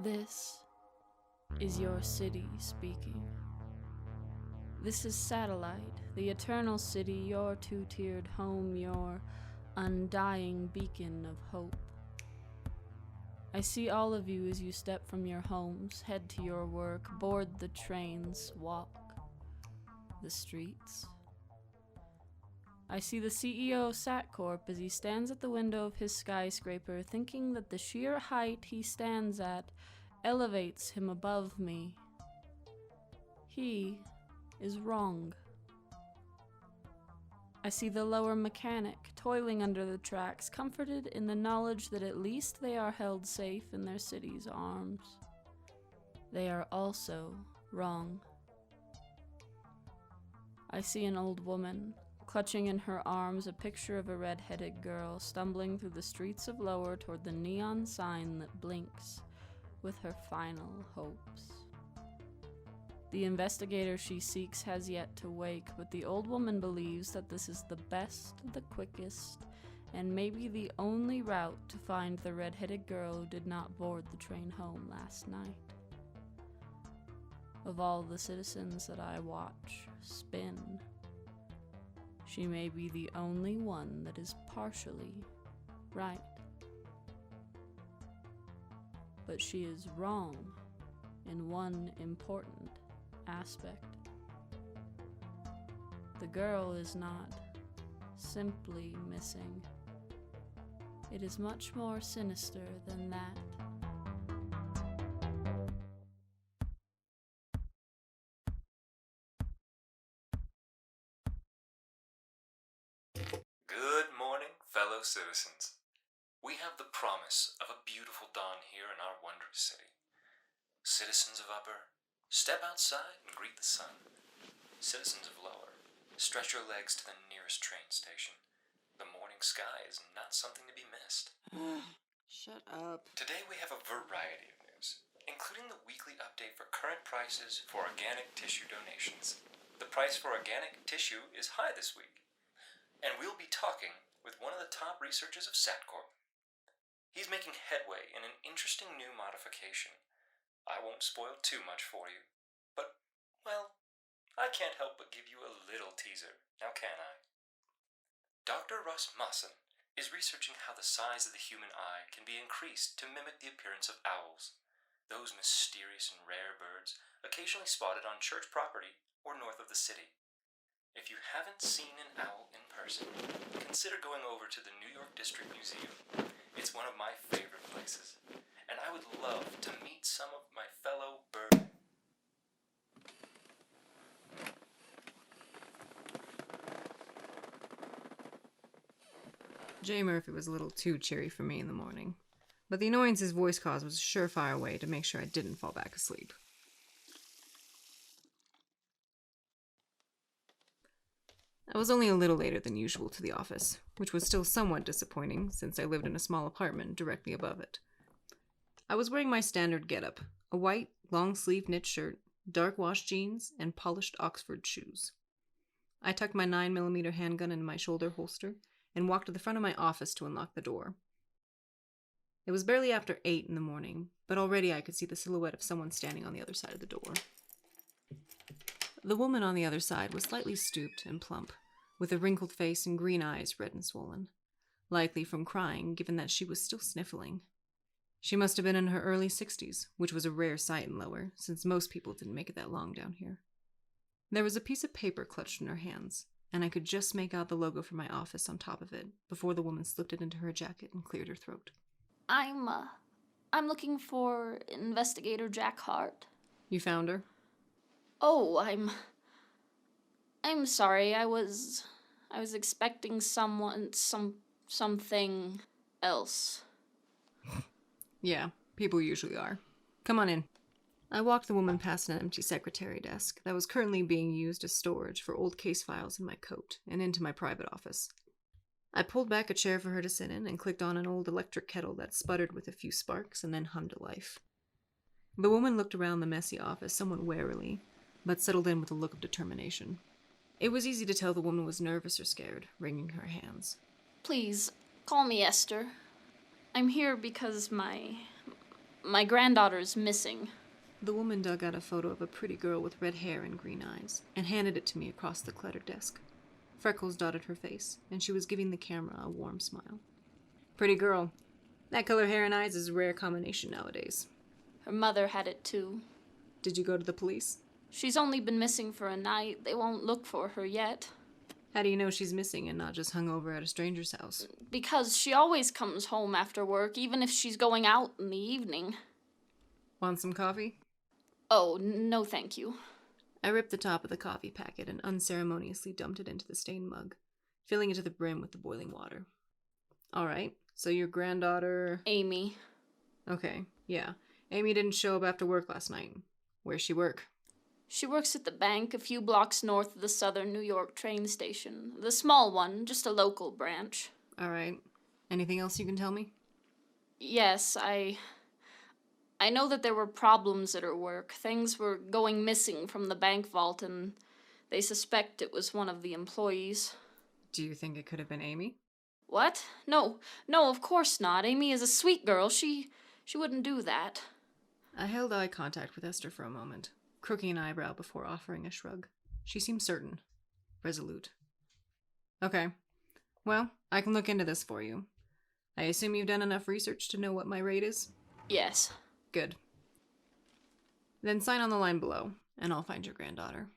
This is your city speaking. This is Satellite, the eternal city, your two-tiered home, your undying beacon of hope. I see all of you as you step from your homes, head to your work, board the trains, walk the streets. I see the CEO of SatCorp as he stands at the window of his skyscraper, thinking that the sheer height he stands at elevates him above me. He is wrong. I see the lower mechanic toiling under the tracks, comforted in the knowledge that at least they are held safe in their city's arms. They are also wrong. I see an old woman, clutching in her arms a picture of a red-headed girl, stumbling through the streets of Lower toward the neon sign that blinks with her final hopes. The investigator she seeks has yet to wake, but the old woman believes that this is the best, the quickest, and maybe the only route to find the red-headed girl who did not board the train home last night. Of all the citizens that I watch spin, she may be the only one that is partially right. But she is wrong in one important aspect. The girl is not simply missing. It is much more sinister than that. Good morning, fellow citizens. We have the promise of a beautiful dawn here in our wondrous city. Citizens of Upper, step outside and greet the sun. Citizens of Lower, stretch your legs to the nearest train station. The morning sky is not something to be missed. Shut up. Today we have a variety of news, including the weekly update for current prices for organic tissue donations. The price for organic tissue is high this week, and we'll be talking with one of the top researchers of SatCorp. He's making headway in an interesting new modification. I won't spoil too much for you, but, well, I can't help but give you a little teaser, now can I? Dr. Russ Masson is researching how the size of the human eye can be increased to mimic the appearance of owls, those mysterious and rare birds occasionally spotted on church property or north of the city. If you haven't seen an owl in person, consider going over to the New York District Museum. It's one of my favorite places, and I would love to meet some of my fellow bird... Jay Murphy was a little too cheery for me in the morning, but the annoyance his voice caused was a surefire way to make sure I didn't fall back asleep. I was only a little later than usual to the office, which was still somewhat disappointing since I lived in a small apartment directly above it. I was wearing my standard getup, a white, long-sleeved knit shirt, dark wash jeans, and polished Oxford shoes. I tucked my 9mm handgun in my shoulder holster and walked to the front of my office to unlock the door. It was barely after 8 in the morning, but already I could see the silhouette of someone standing on the other side of the door. The woman on the other side was slightly stooped and plump, with a wrinkled face and green eyes red and swollen, likely from crying given that she was still sniffling. She must have been in her early 60s, which was a rare sight in Lower, since most people didn't make it that long down here. There was a piece of paper clutched in her hands, and I could just make out the logo for my office on top of it before the woman slipped it into her jacket and cleared her throat. I'm looking for Investigator Jack Hart. You found her? Oh, I'm sorry. I was expecting something else. Yeah, people usually are. Come on in. I walked the woman past an empty secretary desk that was currently being used as storage for old case files in my coat and into my private office. I pulled back a chair for her to sit in and clicked on an old electric kettle that sputtered with a few sparks and then hummed to life. The woman looked around the messy office somewhat warily, but settled in with a look of determination. It was easy to tell the woman was nervous or scared, wringing her hands. Please, call me Esther. I'm here because my My granddaughter's missing. The woman dug out a photo of a pretty girl with red hair and green eyes and handed it to me across the cluttered desk. Freckles dotted her face, and she was giving the camera a warm smile. Pretty girl. That color, hair, and eyes is a rare combination nowadays. Her mother had it too. Did you go to the police? She's only been missing for a night. They won't look for her yet. How do you know she's missing and not just hung over at a stranger's house? Because she always comes home after work, even if she's going out in the evening. Want some coffee? Oh, no thank you. I ripped the top of the coffee packet and unceremoniously dumped it into the stained mug, filling it to the brim with the boiling water. All right, so your granddaughter... Amy. Okay, yeah. Amy didn't show up after work last night. Where's she work? She works at the bank a few blocks north of the Southern New York train station. The small one, just a local branch. All right. Anything else you can tell me? Yes, I know that there were problems at her work. Things were going missing from the bank vault, and they suspect it was one of the employees. Do you think it could have been Amy? What? No, of course not. Amy is a sweet girl. She wouldn't do that. I held eye contact with Esther for a moment, crooking an eyebrow before offering a shrug. She seemed certain. Resolute. Okay. Well, I can look into this for you. I assume you've done enough research to know what my rate is? Yes. Good. Then sign on the line below, and I'll find your granddaughter.